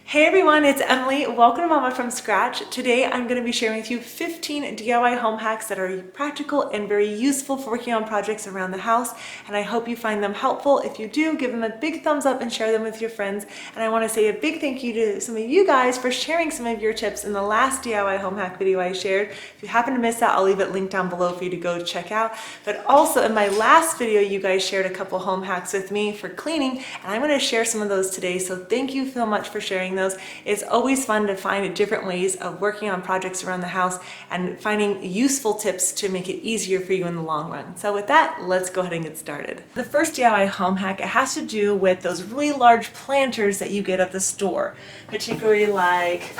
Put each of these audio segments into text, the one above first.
Hey everyone, it's Emily. Welcome to Mama from Scratch. Today I'm going to be sharing with you 15 DIY home hacks that are practical and very useful for working on projects around the house, and I hope you find them helpful. If you do, give them a big thumbs up and share them with your friends. And I want to say a big thank you to some of you guys for sharing some of your tips in the last DIY home hack video I shared. If you happen to miss that, I'll leave it linked down below for you to go check out. But also in my last video, you guys shared a couple home hacks with me for cleaning, and I'm going to share some of those today. So thank you so much for sharing those. It's always fun to find different ways of working on projects around the house and finding useful tips to make it easier for you in the long run. So with that, let's go ahead and get started. The first DIY home hack, it has to do with those really large planters that you get at the store, particularly like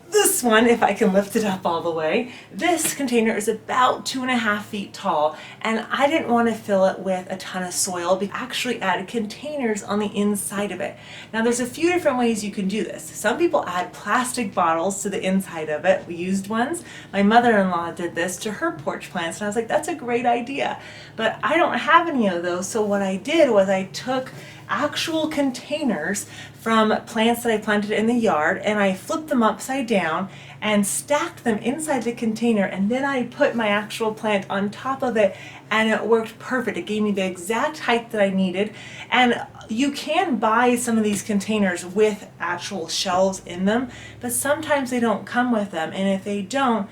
this one, if I can lift it up all the way. This container is about 2.5 feet tall, and I didn't want to fill it with a ton of soil, but actually add containers on the inside of it. Now there's a few different ways you can do this. Some people add plastic bottles to the inside of it, used ones. My mother-in-law did this to her porch plants, and I was like, that's a great idea. But I don't have any of those, so what I did was I took actual containers from plants that I planted in the yard, and I flipped them upside down and stacked them inside the container, and then I put my actual plant on top of it, and it worked perfect. It gave me the exact height that I needed. And you can buy some of these containers with actual shelves in them, but sometimes they don't come with them, and if they don't,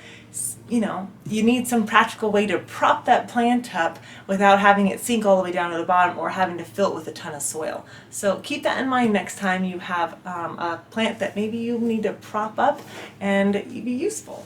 you need some practical way to prop that plant up without having it sink all the way down to the bottom or having to fill it with a ton of soil. So keep that in mind next time you have a plant that maybe you need to prop up and be useful.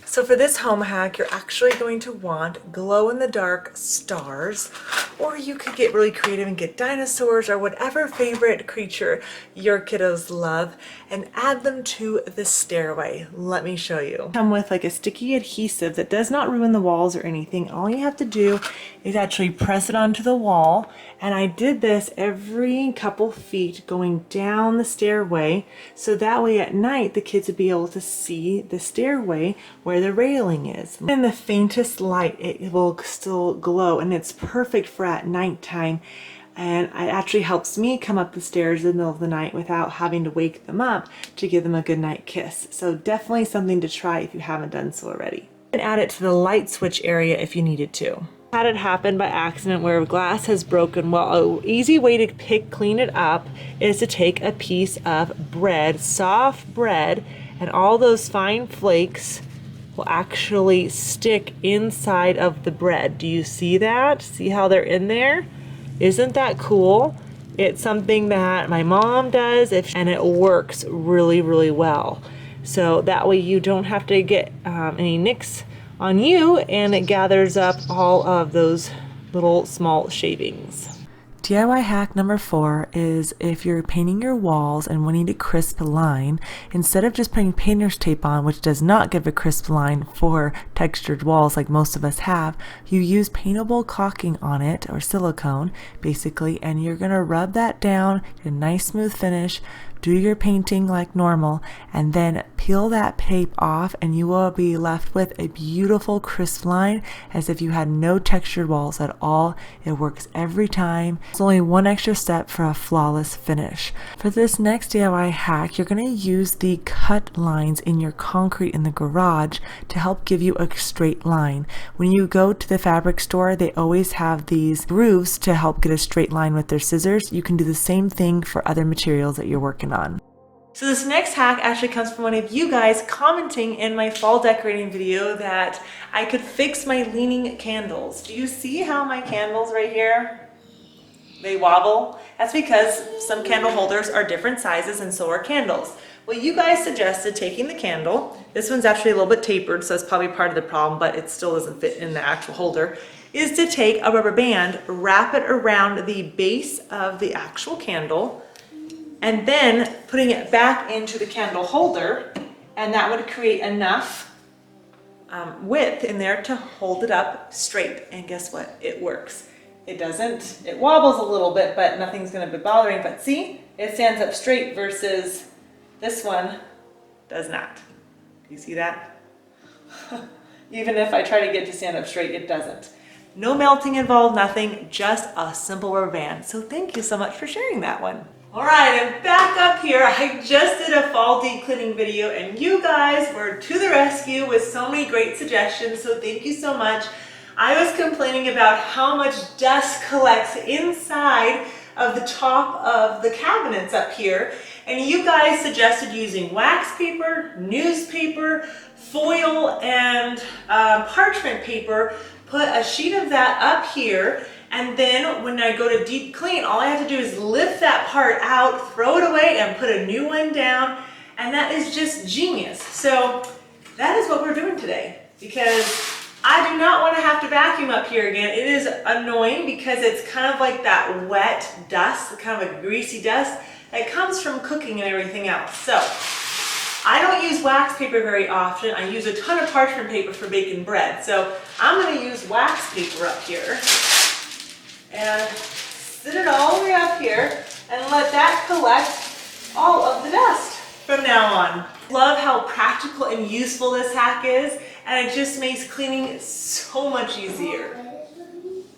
So for this home hack, you're actually going to want glow-in-the-dark stars, or you could get really creative and get dinosaurs or whatever favorite creature your kiddos love and add them to the stairway. Let me show you. Come with like a sticky adhesive that does not ruin the walls or anything. All you have to do is actually press it onto the wall, and I did this every couple feet going down the stairway, so that way at night the kids would be able to see the stairway where the railing is. In the faintest light it will still glow, and it's perfect for at nighttime, and it actually helps me come up the stairs in the middle of the night without having to wake them up to give them a good night kiss. So definitely something to try if you haven't done so already. And add it to the light switch area if you needed to. Had it happen by accident where glass has broken, well, an easy way to clean it up is to take a piece of bread, soft bread, and all those fine flakes will actually stick inside of the bread. Do you see that? See how they're in there? Isn't that cool? It's something that my mom does, and it works really, really well. So that way you don't have to get any nicks on you, and it gathers up all of those little small shavings. DIY hack number 4 is if you're painting your walls and wanting to crisp a line, instead of just putting painter's tape on, which does not give a crisp line for textured walls like most of us have, you use paintable caulking on it, or silicone basically, and you're gonna rub that down, get a nice smooth finish, do your painting like normal, and then peel that tape off, and you will be left with a beautiful crisp line as if you had no textured walls at all. It works every time. It's only one extra step for a flawless finish. For this next DIY hack, you're going to use the cut lines in your concrete in the garage to help give you a straight line. When you go to the fabric store, they always have these grooves to help get a straight line with their scissors. You can do the same thing for other materials that you're working on. So this next hack actually comes from one of you guys commenting in my fall decorating video that I could fix my leaning candles. Do you see how my candles right here, they wobble? That's because some candle holders are different sizes, and so are candles. Well, you guys suggested taking the candle, this one's actually a little bit tapered, so it's probably part of the problem, but it still doesn't fit in the actual holder, is to take a rubber band, wrap it around the base of the actual candle, and then putting it back into the candle holder, and that would create enough width in there to hold it up straight. And guess what? It works. It doesn't, it wobbles a little bit, but nothing's gonna be bothering. But see, it stands up straight versus this one does not. Do you see that? Even if I try to get it to stand up straight, it doesn't. No melting involved, nothing, just a simple rubber band. So thank you so much for sharing that one. All right, I'm back up here. I just did a fall deep cleaning video and you guys were to the rescue with so many great suggestions, so thank you so much. I was complaining about how much dust collects inside of the top of the cabinets up here, and you guys suggested using wax paper, newspaper, foil, and parchment paper. Put a sheet of that up here, and then when I go to deep clean, all I have to do is lift that part out, throw it away, and put a new one down, and that is just genius. So that is what we're doing today, because I do not want to have to vacuum up here again. It is annoying because it's kind of like that wet dust, kind of a greasy dust that comes from cooking and everything else. So I don't use wax paper very often. I use a ton of parchment paper for baking bread. So I'm going to use wax paper up here and sit it all the way up here and let that collect all of the dust from now on. Love how practical and useful this hack is, and it just makes cleaning so much easier.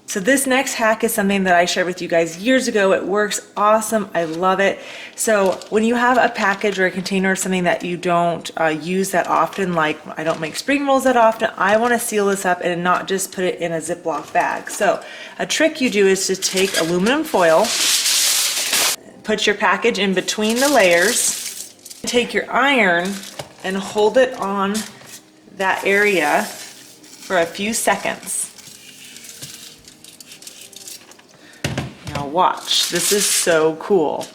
So this next hack is something that I shared with you guys years ago. It works awesome. I love it. So when you have a package or a container of something that you don't use that often, like I don't make spring rolls that often, I want to seal this up and not just put it in a Ziploc bag. So a trick you do is to take aluminum foil, put your package in between the layers, take your iron and hold it on that area for a few seconds. Now watch, this is so cool.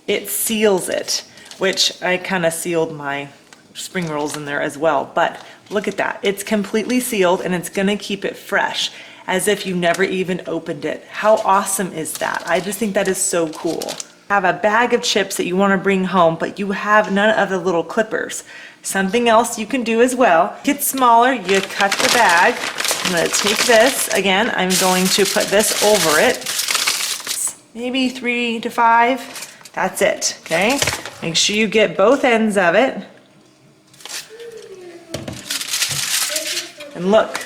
It seals it, which I kind of sealed my spring rolls in there as well, but look at that. It's completely sealed and it's gonna keep it fresh, as if you never even opened it. How awesome is that? I just think that is so cool. Have a bag of chips that you want to bring home, but you have none of the little clippers. Something else you can do as well. Get smaller, you cut the bag. I'm going to take this, again, I'm going to put this over it. Maybe 3 to 5, that's it, okay? Make sure you get both ends of it. And look,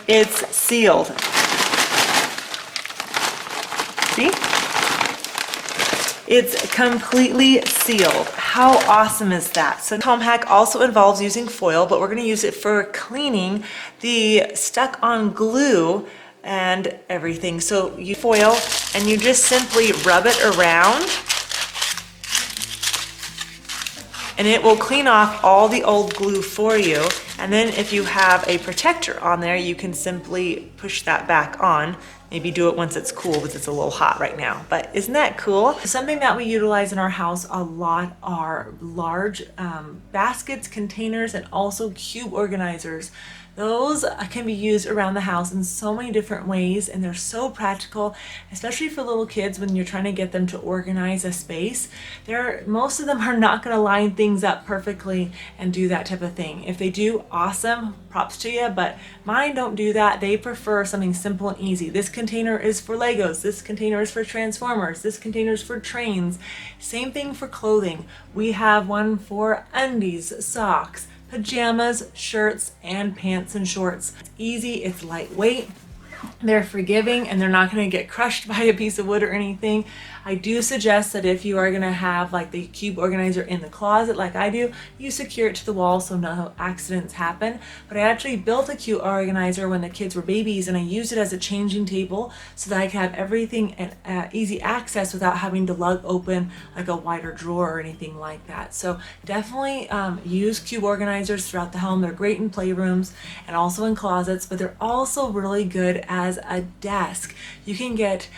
it's sealed. See? It's completely sealed. How awesome is that? So home hack also involves using foil, but we're going to use it for cleaning the stuck on glue and everything. So you foil and you just simply rub it around and it will clean off all the old glue for you. And then if you have a protector on there, you can simply push that back on. Maybe do it once it's cool, because it's a little hot right now. But isn't that cool? Something that we utilize in our house a lot are large baskets, containers, and also cube organizers. Those can be used around the house in so many different ways, and they're so practical, especially for little kids when you're trying to get them to organize a space. Most of them are not going to line things up perfectly and do that type of thing. If they do, awesome, props to you, but mine don't do that. They prefer something simple and easy. This container is for Legos. This container is for Transformers. This container is for trains. Same thing for clothing. We have one for undies, socks, pajamas, shirts, and pants and shorts. It's easy, it's lightweight, they're forgiving, and they're not going to get crushed by a piece of wood or anything. I do suggest that if you are going to have like the cube organizer in the closet like I do, you secure it to the wall so no accidents happen. But I actually built a cube organizer when the kids were babies, and I used it as a changing table so that I could have everything at easy access without having to lug open like a wider drawer or anything like that. So definitely use cube organizers throughout the home. They're great in playrooms and also in closets, but they're also really good as a desk. You can get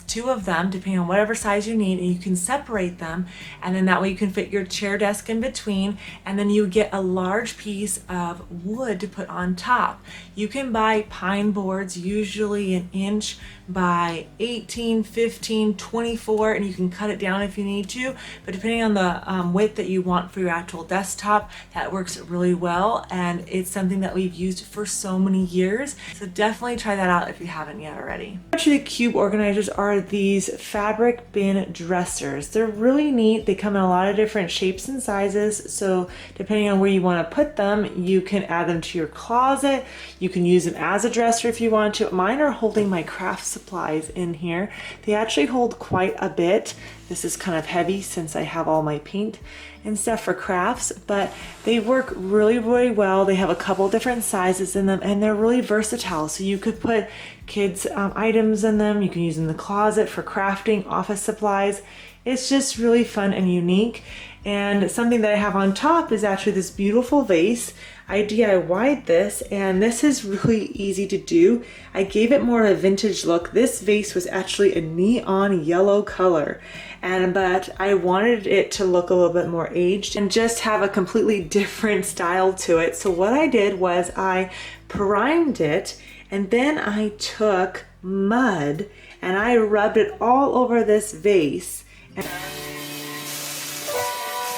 2 of them depending on whatever size you need, and you can separate them, and then that way you can fit your chair desk in between, and then you get a large piece of wood to put on top. You can buy pine boards, usually 1 inch by 18, 15, 24, and you can cut it down if you need to, but depending on the width that you want for your actual desktop, that works really well, and it's something that we've used for so many years. So definitely try that out if you haven't yet already. Actually, the cube organizers are these fabulous fabric bin dressers. They're really neat. They come in a lot of different shapes and sizes, so depending on where you want to put them, you can add them to your closet. You can use them as a dresser if you want to. Mine are holding my craft supplies in here. They actually hold quite a bit. This is kind of heavy since I have all my paint and stuff for crafts, but they work really, really well. They have a couple different sizes in them, and they're really versatile. So you could put kids' items in them. You can use them in the closet for crafting, office supplies. It's just really fun and unique. And something that I have on top is actually this beautiful vase. I DIY'd this, and this is really easy to do. I gave it more of a vintage look. This vase was actually a neon yellow color, but I wanted it to look a little bit more aged and just have a completely different style to it. So what I did was I primed it, and then I took mud and I rubbed it all over this vase. And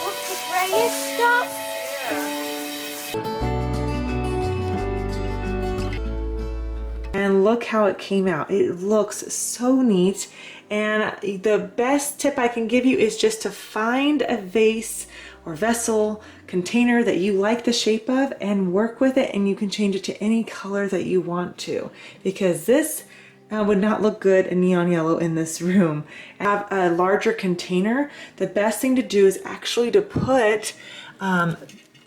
what's the greyish stuff? And look how it came out. It looks so neat. And the best tip I can give you is just to find a vase or vessel, container that you like the shape of and work with it, and you can change it to any color that you want to, because this would not look good in neon yellow in this room. Have a larger container. The best thing to do is actually to put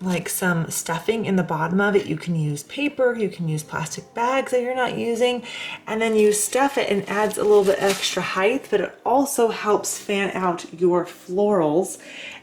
like some stuffing in the bottom of it. You can use paper, you can use plastic bags that you're not using, and then you stuff it, and adds a little bit extra height, but it also helps fan out your florals,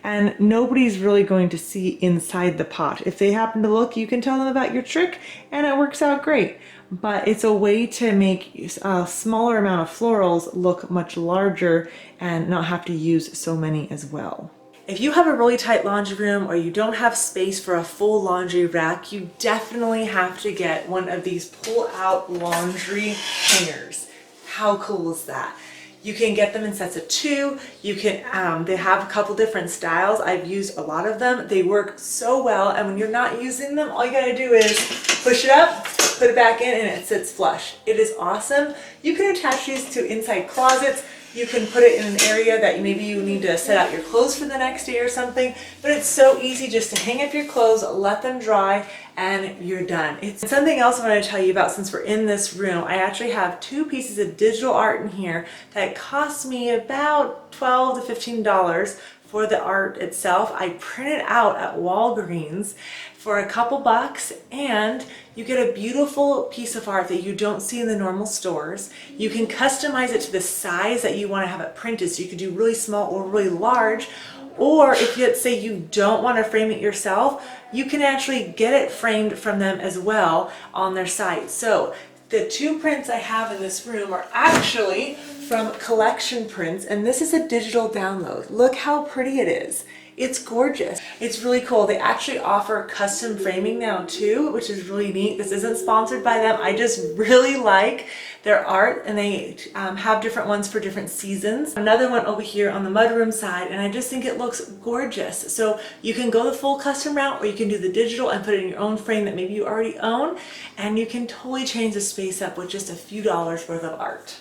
and nobody's really going to see inside the pot. If they happen to look, you can tell them about your trick and it works out great. But it's a way to make a smaller amount of florals look much larger and not have to use so many as well. If you have a really tight laundry room or you don't have space for a full laundry rack, you definitely have to get one of these pull-out laundry hangers. How cool is that? You can get them in sets of 2. You can, they have a couple different styles. I've used a lot of them. They work so well, and when you're not using them, all you gotta do is push it up, put it back in, and it sits flush. It is awesome. You can attach these to inside closets. You can put it in an area that maybe you need to set out your clothes for the next day or something, but it's so easy just to hang up your clothes, let them dry, and you're done. It's something else I want to tell you about since we're in this room. I actually have 2 pieces of digital art in here that cost me about $12 to $15 for the art itself. I printed out at Walgreens for a couple bucks, and you get a beautiful piece of art that you don't see in the normal stores. You can customize it to the size that you want to have it printed, so you could do really small or really large. Or if let's say you don't want to frame it yourself, you can actually get it framed from them as well on their site. So the 2 prints I have in this room are actually from Collection Prints, and this is a digital download. Look how pretty it is. It's gorgeous. It's really cool. They actually offer custom framing now too, which is really neat. This isn't sponsored by them. I just really like their art, and they have different ones for different seasons. Another one over here on the mudroom side, and I just think it looks gorgeous. So you can go the full custom route, or you can do the digital and put it in your own frame that maybe you already own, and you can totally change the space up with just a few dollars worth of art.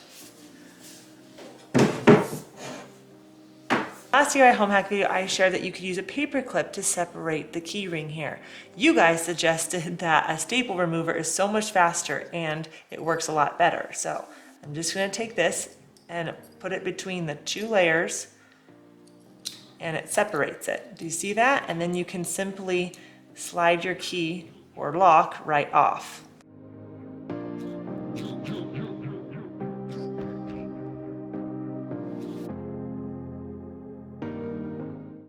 Last DIY home hack video, I shared that you could use a paper clip to separate the key ring here. You guys suggested that a staple remover is so much faster and it works a lot better. So I'm just going to take this and put it between the 2 layers, and it separates it. Do you see that? And then you can simply slide your key or lock right off.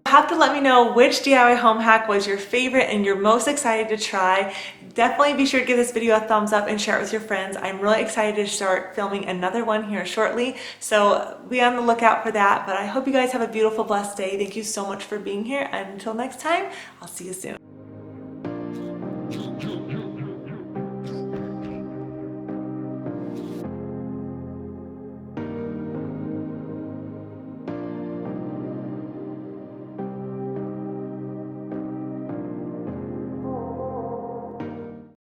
Have to let me know which DIY home hack was your favorite and you're most excited to try. Definitely be sure to give this video a thumbs up and share it with your friends. I'm really excited to start filming another one here shortly, so be on the lookout for that. But I hope you guys have a beautiful, blessed day. Thank you so much for being here, and until next time, I'll see you soon.